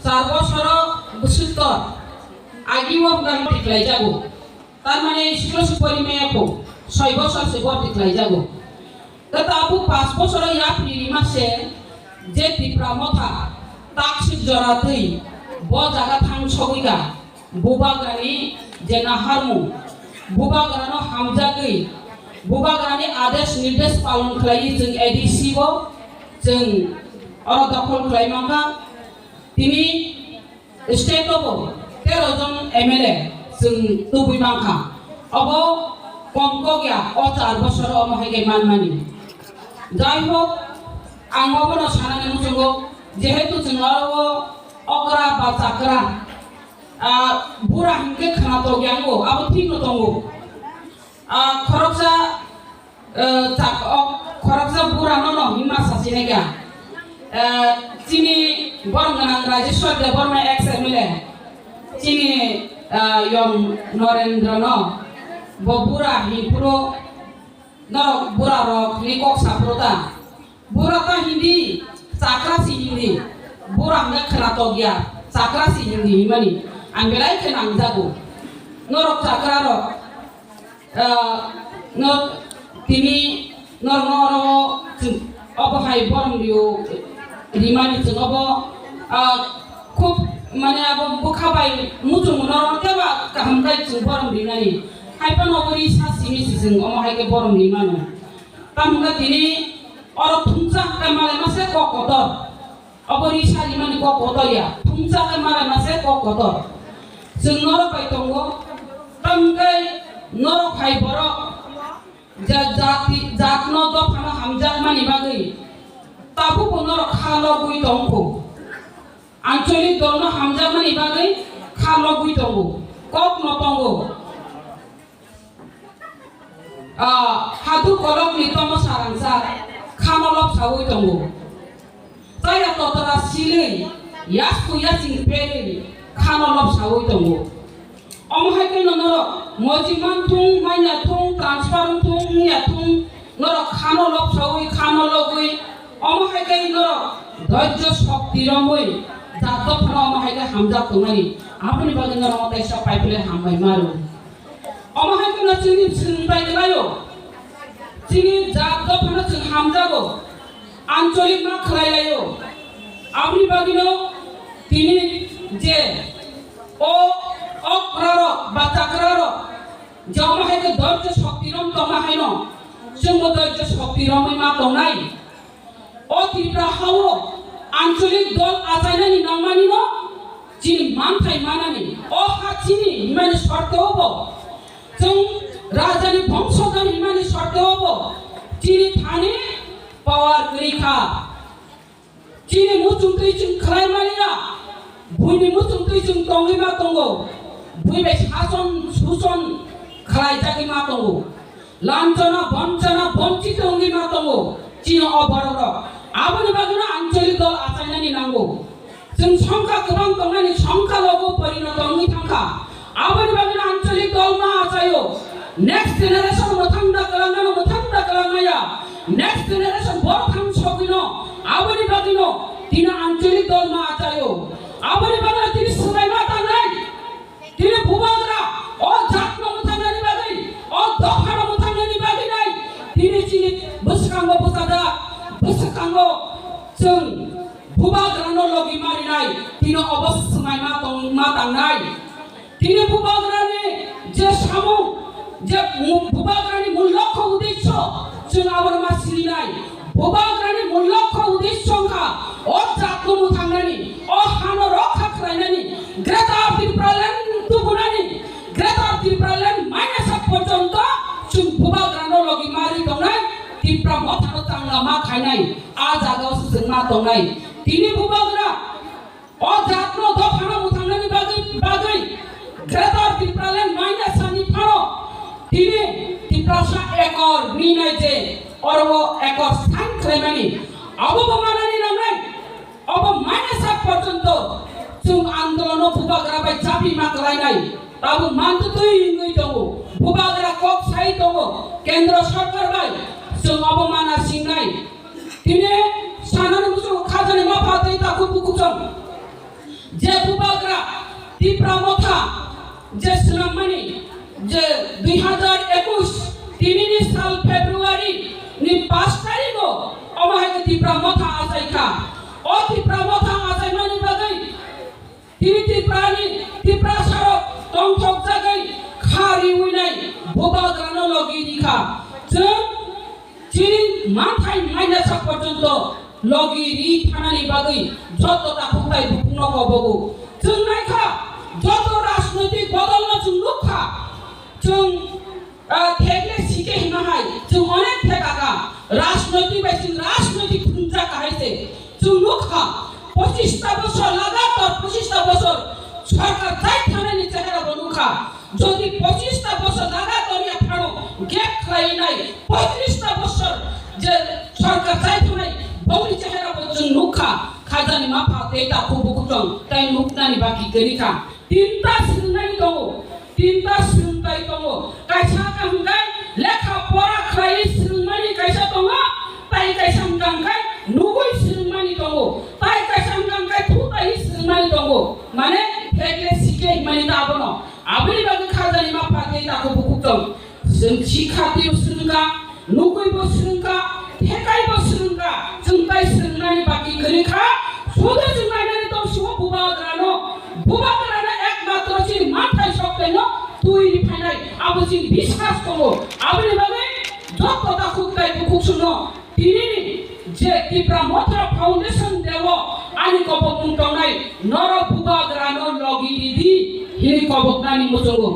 4 বছর বসুতর আগিও গান টিকলাই যাবো তার মানে স্কুল পরিমেয়কো 6 বছর সে গো টিকলাই যাবো তো তাবু 5 বছর ইয়া ফ্রি মাসে যে টিপ্রা মথা তাকসি জরাতেই ব জায়গা থাং সগিগা বুবাগ্রানি যে নাহারমু बुबाग्रानो हामजागै बुबाग्रानि आदेश निर्देश पालन खालायो जों एडिसि बो जों अर दखल खालायमांगा तिनि स्टेट बो 13 जन एमएलए जों तुबैमांखा अब कमको गया अ 4 बছর अमहायगे मानमानि जाय होक आं अबनो सानानै मुजंगो जेहेतु जों अरो अकरा बा चाकरा बुरा हिंके खाना तो गयांगो अब ठीक न तंगो खरकसा बुरा न हिमा सासिने गया चिनी बरमगना राजेश्वर दे बर्मा एक्स एमएलए चिनी यम नरेंद्र न बुरा हिपुरो न बुरा रक निकोक सापुरोता बुरा ता हिंदी चाकरा सी हिंदी बुरा हिंके खाना तो गया चाकरा सी हिंदी हिमानी आं बेलाय केनां जागो नरक चाकरा रक न तिनि नरनरो अबहाय बरमलियो रिमानि जों अब खूब माने अब बुखाबाय मुजुं नरन केबा गाहामगाय जों बरमलिनानि हायबा नबरि सासिनि जों अमहायगे बरमलिमानो तामगा तिनि अर थुंचा कामाले मासे ककदर अबरि सालिमानि ककदया थुंचा कामाले मासे ककदर जों नरक बायतंगो तमगाय नरक हाय बरक जाति जातनो दफानो हामजाग मानि बागै ताबु नरक खालो गुइ दंखो आंचलिक दलनो हामजाग मानि बागै खालो गुइ दंगो कक न दंगो हादु कलक नितम सारांसा खामलक सावै दंगो ताया ततरा सिलै यासु यासिं पेरे खामलक सावै दंगो अमहायके नर मजिमान थुं माइना थुं ट्रांसफार थुं या थुं नर खानो लप सावै खानो लगै अमहायके नर धैर्य शक्ति रमै जात फरा अमहायके हामजा तंगानि आपनि बागै नर मताय सा पाइपले हामबाय मारो अमहायके न चिनि सिनबाय गलायो चिनि जात फरा जों हामजागो आंचलिक मा खलायलायो आपनि बागैनो तिनि जे ओ अक्रारो बाचाक्रारो जमाहायके धैर्य शक्ति रम तमाहायनो जों धैर्य शक्ति रमै मा दंनाय ओ तिब्रा हावो आंचलिक दल आजायनानि नामानि न जिनि मानथाय मानानि ओ हाथिनि हिमानि शर्ते होबो जों राजानि वंशधर हिमानि शर्ते होबो जिनि थानि पावार गैखा जिनि मुचुंतै जों खलायमानिया बुइनि मुचुंतै जों दंगैमा दंगो बुइबे शासन सुसन खलाय जागै मा दंगो लांचना वंचना वंचित दंगै मा दंगो चिन अबरर आबनि बागैनो आंचलिक दल आचायनानि नांगौ जों संख्या गोबां दंनायनि संख्या लगो परिणत दंगै थांखा आबनि बागैनो आंचलिक दल मा आचायो नेक्स्ट जेनेरेशन मोथांदा कलांनाया नेक्स्ट जेनेरेशन बर थां सगिनो आबनि बागैनो तिना आंचलिक दल मा आचायो आबनि बागैनो तिनि सुनाय मा तानाय तिनि बुबाग्रा ओ जातनो मोथांनानि बागै ओ दफानो मोथांनानि बागै नाय तिनि चिनि बसकांगो बसादा बसकांगो जों बुबाग्रानो लगी मारिनाय तिनो अबसनाय मा तांनाय तिनि बुबाग्रानि जे सामु जे बुबाग्रानि मूल लक्ष्य उद्देश्य जों आबर मा सिरिनाय बुबाग्रानि मूल लक्ष्य उद्देश्यखा ओ जातनो मोथांनानि ओ हानो रक्षा खालायनानि ग्रेटार त्रिपुरालेण्ड तुबुनानि ग्रेटार त्रिपुरालेण्ड माइनासा पर्यन्त जों बुबाग्रानो लगी मारि दंनाय त्रिपुरा मथानो तांला मा खायनाय आ जागायावसो जों मा दंनाय तिनि बुबाग्रा ओ जातनो दफानो मोथांनानि बागै ग्रेटार त्रिपुरालेण्ड माइनासानि फानो तिनि त्रिपुरासा एकर निनाय जे अरबो एकर स्थान खालायमानि अबो मानानि नामनाय अब माइनासा पर्यन्त जों आन्दोलन बुबाग्रा बाय चापि मा खालायनाय ताबो मानतो तैङै दङ बुबाग्रा कक साइ दङ केन्द्र सरकार बाय जों अबमाना सिंनाय तिनि सानानि मुसु खाजानि मा फातै ताखु बुकुजों টিপ্রামথা যে শ্রমমানি যে 2021 3 সাল ফেব্রুয়ারি ni 5 তারিখ অমাহাকে টিপ্রামথা আসাইখা ও টিপ্রামথা আসাইমানি বাগৈ টিপ্রা সারক টংথক জাগাই খারি উইনাই ভোবাগ্রানো লগিরিখা जों চিনি মাথায় মাইনাসা পর্যন্ত লগিরি থানানি বাগৈ যত তাকুতাই বুকুনো কবগো जों नायखा যত রাজনৈতিক বদলনা जों नुखा जों थेगले सिके हिमाहाय जों अनेक थेगागा राजनैतिक बायसिन राजनैतिक खुंजा काहायसे जों नुखा 25টা বছর লাগাতার 25টা বছর সরকার যাই থানানি চেহারা বনুখা যদি 25টা বছর লাগাতার ইয়া থানো গ্যাপ খাই নাই 35টা বছর যে সরকার যাই থানাই বৌনি চেহারা বজুন নুখা খাজানি মাফা তেটা খুবুকুটং তাই নুকনানি বাকি গরিখা তিনটা সিলনাই দङ তিনটা সিলনাই দङ কাইसा কামगाय लेखा परा खाइ सिलमानि काइसा दङ ताइ काइसा गांगाय नुगै सिलमानि दङ ताइ काइसा गांगाय थुताइ सिलमानि दङ माने फेगले सिके मानि दाबन आबनि बागै खाजानि माफा तेटा खुबुकुटं जों सिखाति सिलगा नुगैबो सिलगा फेगायबो सिलगा जों ताइ सिलनानि बाकी गरिखा सुदो जों नायनानै दं सिङाव बुबाग्रानो एकमात्र जों माथाय सकैनो तुइनि फाइनाय आबोजिं বিশ্বাস दङ आबनि बागै যত তাকুতাই বুকুसुनो तिनिनि जे टिप्रामथा फाउन्डेसन देव आनि कबक मुंटंनाय नर बुबाग्रानो लगिरिदि हिनि कबकनानि मुजंगो